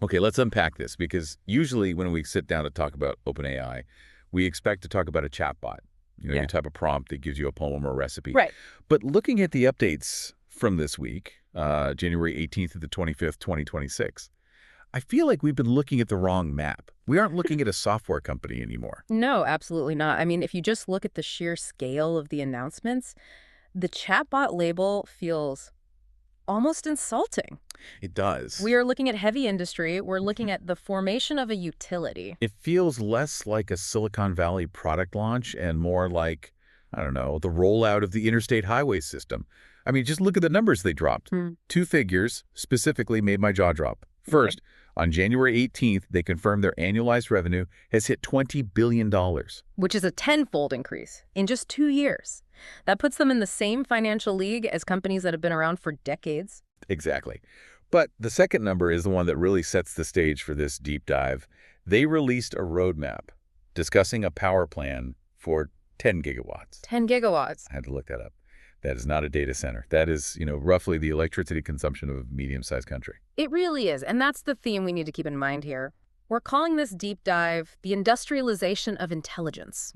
Okay, let's unpack this because usually when we sit down to talk about OpenAI, we expect to talk about a chatbot. You Yeah. type a prompt that gives you a poem or recipe. Right. But looking at the updates from this week, January 18th to the 25th, 2026, I feel like we've been looking at the wrong map. We aren't looking at a software company anymore. No, absolutely not. I mean, if you just look at the sheer scale of the announcements, the chatbot label feels almost insulting. It does. We are looking at heavy industry. We're looking at the formation of a utility. It feels less like a Silicon Valley product launch and more like, I don't know, the rollout of the interstate highway system. I mean, just look at the numbers they dropped. Hmm. Two figures specifically made my jaw drop. Okay. First, on January 18th, they confirmed their annualized revenue has hit $20 billion. Which is a tenfold increase in just 2 years. That puts them in the same financial league as companies that have been around for decades. Exactly. But the second number is the one that really sets the stage for this deep dive. They released a roadmap discussing a power plan for 10 gigawatts. 10 gigawatts. I had to look that up. That is not a data center. That is, roughly the electricity consumption of a medium-sized country. It really is, and that's the theme we need to keep in mind here. We're calling this deep dive the industrialization of intelligence.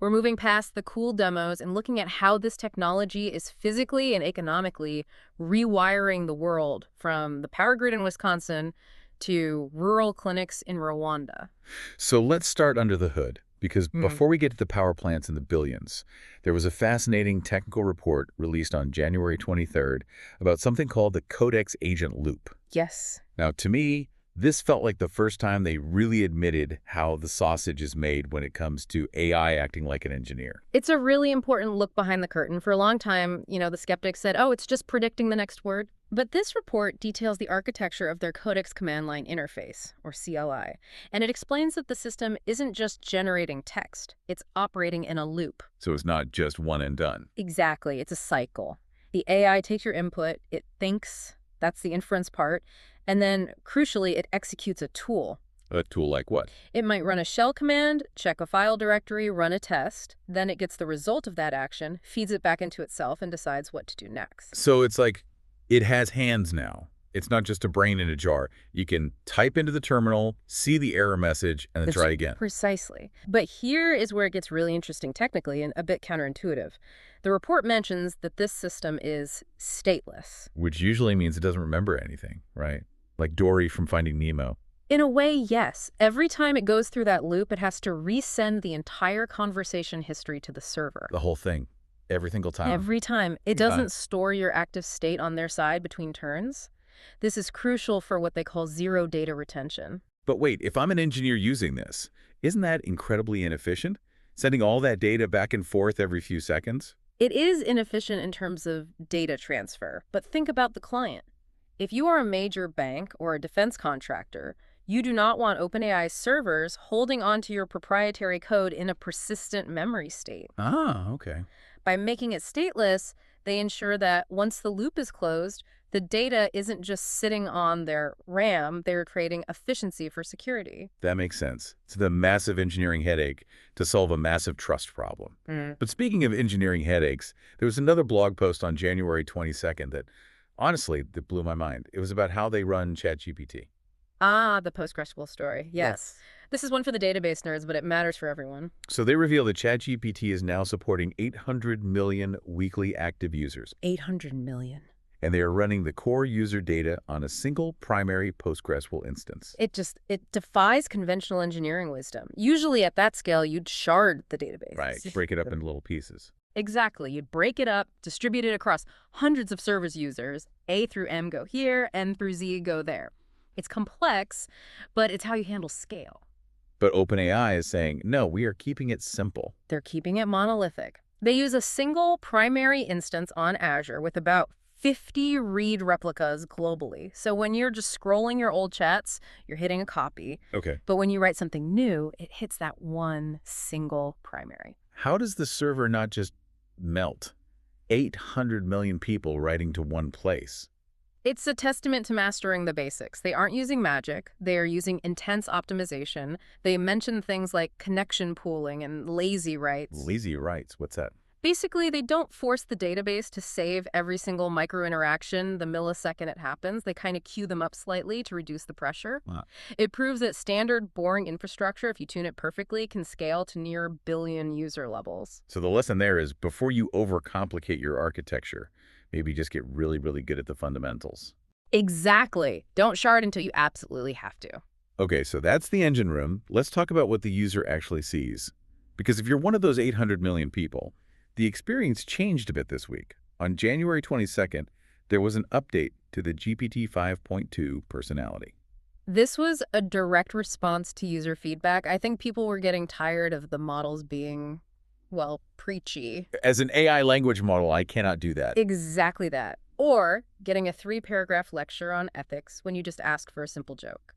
We're moving past the cool demos and looking at how this technology is physically and economically rewiring the world, from the power grid in Wisconsin to rural clinics in Rwanda. So let's start under the hood, because before we get to the power plants in the billions, there was a fascinating technical report released on January 23rd about something called the Codex agent loop. Yes. Now, to me, this felt like the first time they really admitted how the sausage is made when it comes to AI acting like an engineer. It's a really important look behind the curtain. For a long time, the skeptics said, oh, it's just predicting the next word. But this report details the architecture of their Codex command line interface, or CLI, and it explains that the system isn't just generating text, it's operating in a loop. So it's not just one and done. Exactly, it's a cycle. The AI takes your input, it thinks, that's the inference part, and then, crucially, it executes a tool. A tool like what? It might run a shell command, check a file directory, run a test, then it gets the result of that action, feeds it back into itself, and decides what to do next. So it's like it has hands now. It's not just a brain in a jar. You can type into the terminal, see the error message, and then try again. Precisely. But here is where it gets really interesting technically and a bit counterintuitive. The report mentions that this system is stateless. Which usually means it doesn't remember anything, right? Like Dory from Finding Nemo. In a way, yes. Every time it goes through that loop, it has to resend the entire conversation history to the server. The whole thing. Every single time. Every time. It doesn't store your active state on their side between turns. This is crucial for what they call zero data retention. But wait, if I'm an engineer using this, isn't that incredibly inefficient? Sending all that data back and forth every few seconds? It is inefficient in terms of data transfer, but think about the client. If you are a major bank or a defense contractor, you do not want OpenAI's servers holding onto your proprietary code in a persistent memory state. Ah, okay. By making it stateless, they ensure that once the loop is closed, the data isn't just sitting on their RAM, they're creating efficiency for security. That makes sense. It's the massive engineering headache to solve a massive trust problem. But speaking of engineering headaches, there was another blog post on January 22nd that, honestly, that blew my mind. It was about how they run ChatGPT. Ah, the PostgreSQL story. Yes. This is one for the database nerds, but it matters for everyone. So they reveal that ChatGPT is now supporting 800 million weekly active users. 800 million. And they are running the core user data on a single primary PostgreSQL instance. It defies conventional engineering wisdom. Usually at that scale, you'd shard the database. Right, break it up into little pieces. Exactly. You'd break it up, distribute it across hundreds of service users. A through M go here, N through Z go there. It's complex, but it's how you handle scale. But OpenAI is saying, no, we are keeping it simple. They're keeping it monolithic. They use a single primary instance on Azure with about 50 read replicas globally. So when you're just scrolling your old chats, you're hitting a copy. Okay. But when you write something new, it hits that one single primary. How does the server not just melt? 800 million people writing to one place. It's a testament to mastering the basics. They aren't using magic. They are using intense optimization. They mention things like connection pooling and lazy writes. Lazy writes, what's that? Basically, they don't force the database to save every single micro-interaction the millisecond it happens. They kind of queue them up slightly to reduce the pressure. Wow. It proves that standard, boring infrastructure, if you tune it perfectly, can scale to near billion user levels. So the lesson there is before you overcomplicate your architecture, maybe just get really, really good at the fundamentals. Exactly. Don't shard until you absolutely have to. Okay, so that's the engine room. Let's talk about what the user actually sees. Because if you're one of those 800 million people, the experience changed a bit this week. On January 22nd, there was an update to the GPT 5.2 personality. This was a direct response to user feedback. I think people were getting tired of the models being, well, preachy. As an AI language model, I cannot do that. Exactly that. Or getting a 3-paragraph lecture on ethics when you just ask for a simple joke.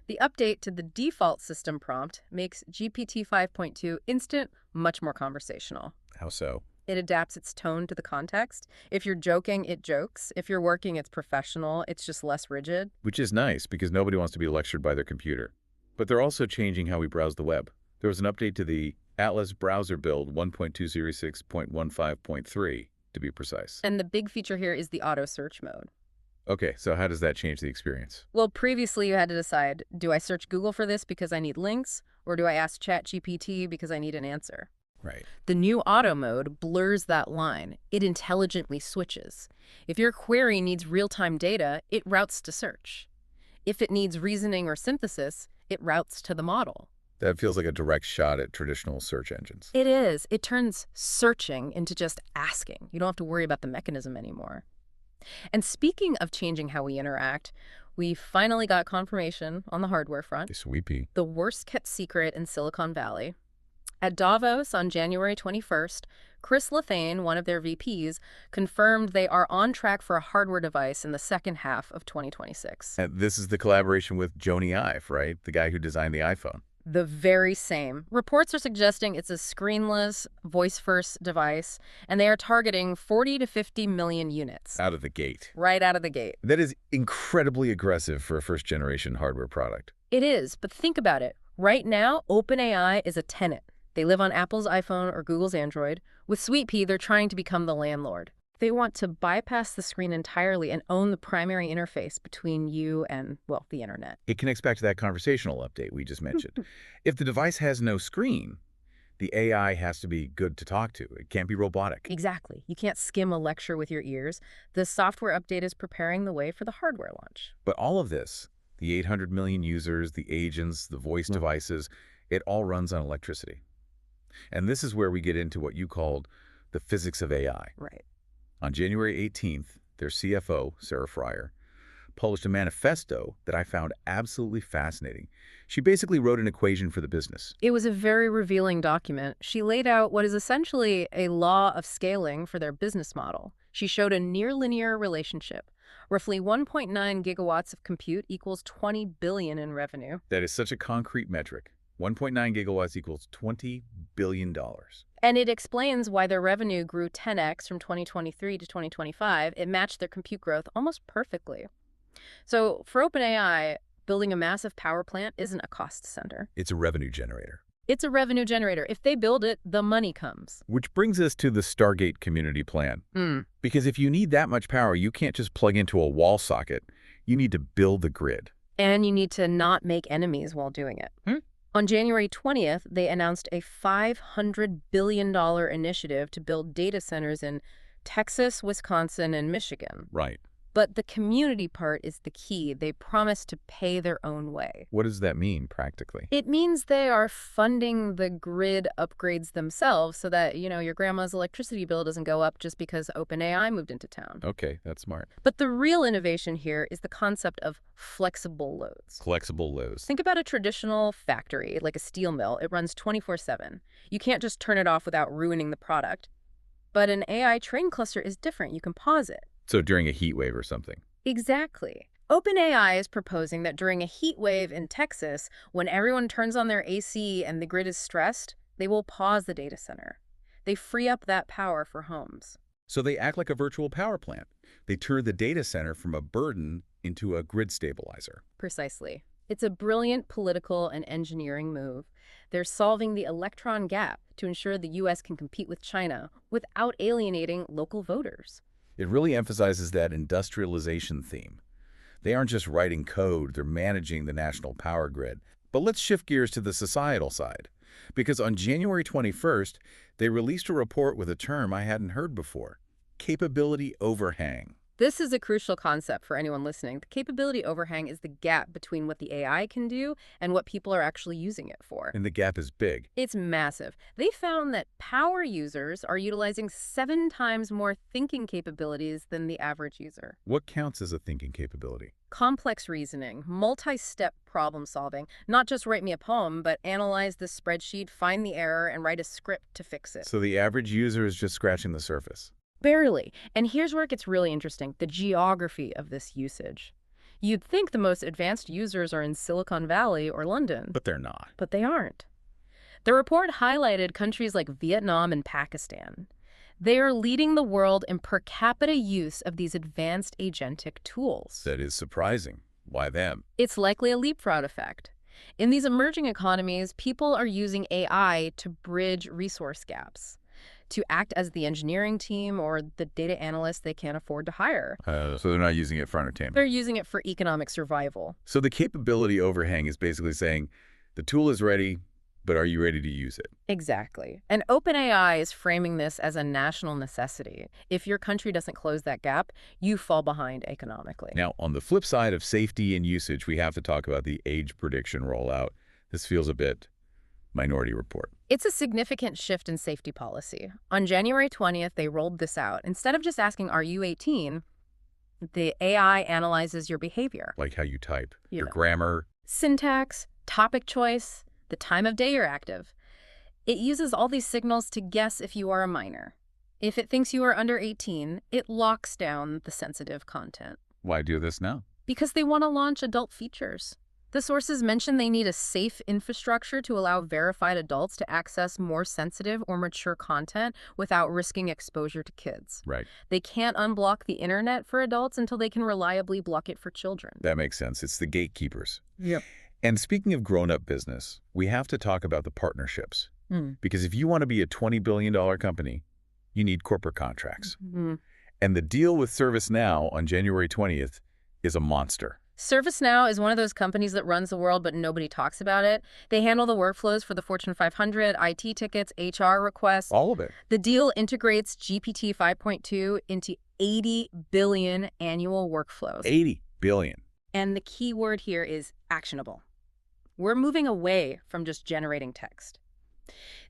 The update to the default system prompt makes GPT 5.2 instant, much more conversational. How so? It adapts its tone to the context. If you're joking, it jokes. If you're working, it's professional. It's just less rigid. Which is nice because nobody wants to be lectured by their computer. But they're also changing how we browse the web. There was an update to the Atlas browser build 1.206.15.3 to be precise. And the big feature here is the auto search mode. Okay, so how does that change the experience? Well, previously you had to decide, do I search Google for this because I need links, or do I ask ChatGPT because I need an answer? Right. The new auto mode blurs that line. It intelligently switches. If your query needs real-time data, it routes to search. If it needs reasoning or synthesis, it routes to the model. That feels like a direct shot at traditional search engines. It is. It turns searching into just asking. You don't have to worry about the mechanism anymore. And speaking of changing how we interact, we finally got confirmation on the hardware front. Sweepy. The worst-kept secret in Silicon Valley. At Davos on January 21st, Chris Lethane, one of their VPs, confirmed they are on track for a hardware device in the second half of 2026. And this is the collaboration with Jony Ive, right? The guy who designed the iPhone. The very same. Reports are suggesting it's a screenless, voice-first device, and they are targeting 40 to 50 million units. Out of the gate. Right out of the gate. That is incredibly aggressive for a first-generation hardware product. It is, but think about it. Right now, OpenAI is a tenant. They live on Apple's iPhone or Google's Android. With Sweet Pea, they're trying to become the landlord. They want to bypass the screen entirely and own the primary interface between you and, well, the internet. It connects back to that conversational update we just mentioned. If the device has no screen, the AI has to be good to talk to. It can't be robotic. Exactly. You can't skim a lecture with your ears. The software update is preparing the way for the hardware launch. But all of this, the 800 million users, the agents, the voice devices, it all runs on electricity. And this is where we get into what you called the physics of AI. Right. On January 18th, their CFO, Sarah Friar, published a manifesto that I found absolutely fascinating. She basically wrote an equation for the business. It was a very revealing document. She laid out what is essentially a law of scaling for their business model. She showed a near-linear relationship. Roughly 1.9 gigawatts of compute equals 20 billion in revenue. That is such a concrete metric. 1.9 gigawatts equals $20 billion. And it explains why their revenue grew 10x from 2023 to 2025. It matched their compute growth almost perfectly. So for OpenAI, building a massive power plant isn't a cost center. It's a revenue generator. It's a revenue generator. If they build it, the money comes. Which brings us to the Stargate Community plan. Because if you need that much power, you can't just plug into a wall socket. You need to build the grid. And you need to not make enemies while doing it. On January 20th, they announced a $500 billion initiative to build data centers in Texas, Wisconsin, and Michigan. Right. But the community part is the key. They promise to pay their own way. What does that mean practically? It means they are funding the grid upgrades themselves so that, your grandma's electricity bill doesn't go up just because OpenAI moved into town. Okay, that's smart. But the real innovation here is the concept of flexible loads. Flexible loads. Think about a traditional factory, like a steel mill. It runs 24/7. You can't just turn it off without ruining the product. But an AI train cluster is different. You can pause it. So during a heat wave or something. Exactly. OpenAI is proposing that during a heat wave in Texas, when everyone turns on their AC and the grid is stressed, they will pause the data center. They free up that power for homes. So they act like a virtual power plant. They turn the data center from a burden into a grid stabilizer. Precisely. It's a brilliant political and engineering move. They're solving the electron gap to ensure the U.S. can compete with China without alienating local voters. It really emphasizes that industrialization theme. They aren't just writing code, they're managing the national power grid. But let's shift gears to the societal side. Because on January 21st, they released a report with a term I hadn't heard before: capability overhang. This is a crucial concept for anyone listening. The capability overhang is the gap between what the AI can do and what people are actually using it for. And the gap is big. It's massive. They found that power users are utilizing 7 times more thinking capabilities than the average user. What counts as a thinking capability? Complex reasoning, multi-step problem solving, not just write me a poem, but analyze the spreadsheet, find the error, and write a script to fix it. So the average user is just scratching the surface. Barely. And here's where it gets really interesting: the geography of this usage. You'd think the most advanced users are in Silicon Valley or London. But they're not. But they aren't. The report highlighted countries like Vietnam and Pakistan. They are leading the world in per capita use of these advanced agentic tools. That is surprising. Why them? It's likely a leapfrog effect. In these emerging economies, people are using AI to bridge resource gaps, to act as the engineering team or the data analyst they can't afford to hire. So they're not using it for entertainment. They're using it for economic survival. So the capability overhang is basically saying the tool is ready, but are you ready to use it? Exactly. And OpenAI is framing this as a national necessity. If your country doesn't close that gap, you fall behind economically. Now, on the flip side of safety and usage, we have to talk about the age prediction rollout. This feels a bit Minority Report. It's a significant shift in safety policy. On January 20th, they rolled this out. Instead of just asking, are you 18, the AI analyzes your behavior. Like how you type, your know, grammar, syntax, topic choice, the time of day you're active. It uses all these signals to guess if you are a minor. If it thinks you are under 18, it locks down the sensitive content. Why do this now? Because they want to launch adult features. The sources mention they need a safe infrastructure to allow verified adults to access more sensitive or mature content without risking exposure to kids. Right. They can't unblock the internet for adults until they can reliably block it for children. That makes sense. It's the gatekeepers. Yep. And speaking of grown-up business, we have to talk about the partnerships. Because if you want to be a $20 billion company, you need corporate contracts. And the deal with ServiceNow on January 20th is a monster. ServiceNow is one of those companies that runs the world, but nobody talks about it. They handle the workflows for the Fortune 500, IT tickets, HR requests. All of it. The deal integrates GPT 5.2 into 80 billion annual workflows. 80 billion. And the key word here is actionable. We're moving away from just generating text.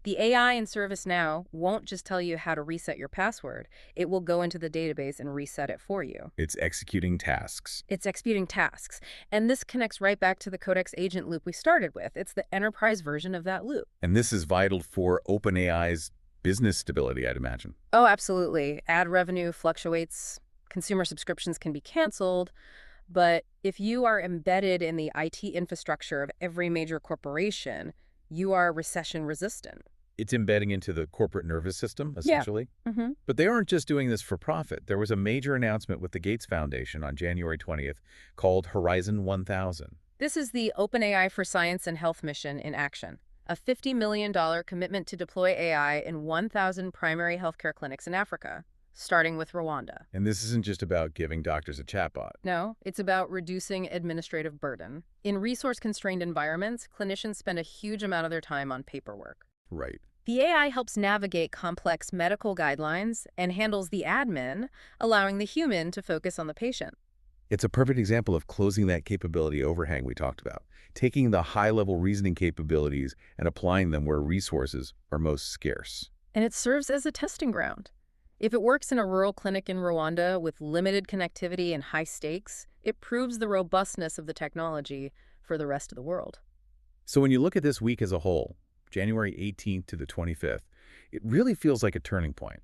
The AI in ServiceNow won't just tell you how to reset your password. It will go into the database and reset it for you. It's executing tasks. It's executing tasks. And this connects right back to the Codex agent loop we started with. It's the enterprise version of that loop. And this is vital for OpenAI's business stability, I'd imagine. Oh, absolutely. Ad revenue fluctuates. Consumer subscriptions can be canceled. But if you are embedded in the IT infrastructure of every major corporation, you are recession resistant. It's embedding into the corporate nervous system, essentially. Yeah. But they aren't just doing this for profit. There was a major announcement with the Gates Foundation on January 20th called Horizon 1000. This is the OpenAI for Science and Health mission in action, a $50 million commitment to deploy AI in 1,000 primary healthcare clinics in Africa, starting with Rwanda. And this isn't just about giving doctors a chatbot. No, it's about reducing administrative burden. In resource-constrained environments, clinicians spend a huge amount of their time on paperwork. Right. The AI helps navigate complex medical guidelines and handles the admin, allowing the human to focus on the patient. It's a perfect example of closing that capability overhang we talked about, taking the high-level reasoning capabilities and applying them where resources are most scarce. And it serves as a testing ground. If it works in a rural clinic in Rwanda with limited connectivity and high stakes, it proves the robustness of the technology for the rest of the world. So when you look at this week as a whole, January 18th to the 25th, it really feels like a turning point.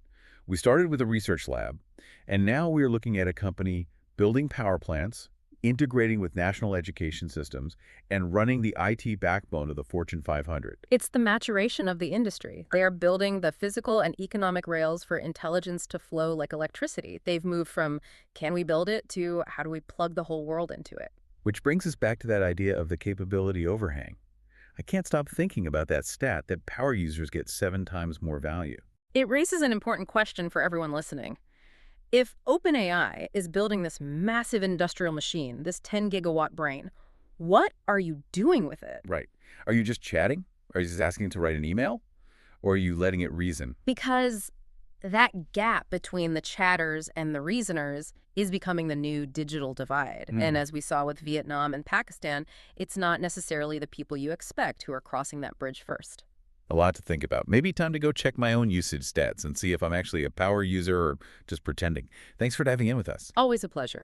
We started with a research lab, and now we're looking at a company building power plants, integrating with national education systems, and running the IT backbone of the Fortune 500. It's the maturation of the industry. They are building the physical and economic rails for intelligence to flow like electricity. They've moved from, can we build it, to how do we plug the whole world into it? Which brings us back to that idea of the capability overhang. I can't stop thinking about that stat that power users get 7 times more value. It raises an important question for everyone listening. If OpenAI is building this massive industrial machine, this 10-gigawatt brain, what are you doing with it? Right. Are you just chatting? Are you just asking it to write an email? Or are you letting it reason? Because that gap between the chatters and the reasoners is becoming the new digital divide. And as we saw with Vietnam and Pakistan, it's not necessarily the people you expect who are crossing that bridge first. A lot to think about. Maybe time to go check my own usage stats and see if I'm actually a power user or just pretending. Thanks for diving in with us. Always a pleasure.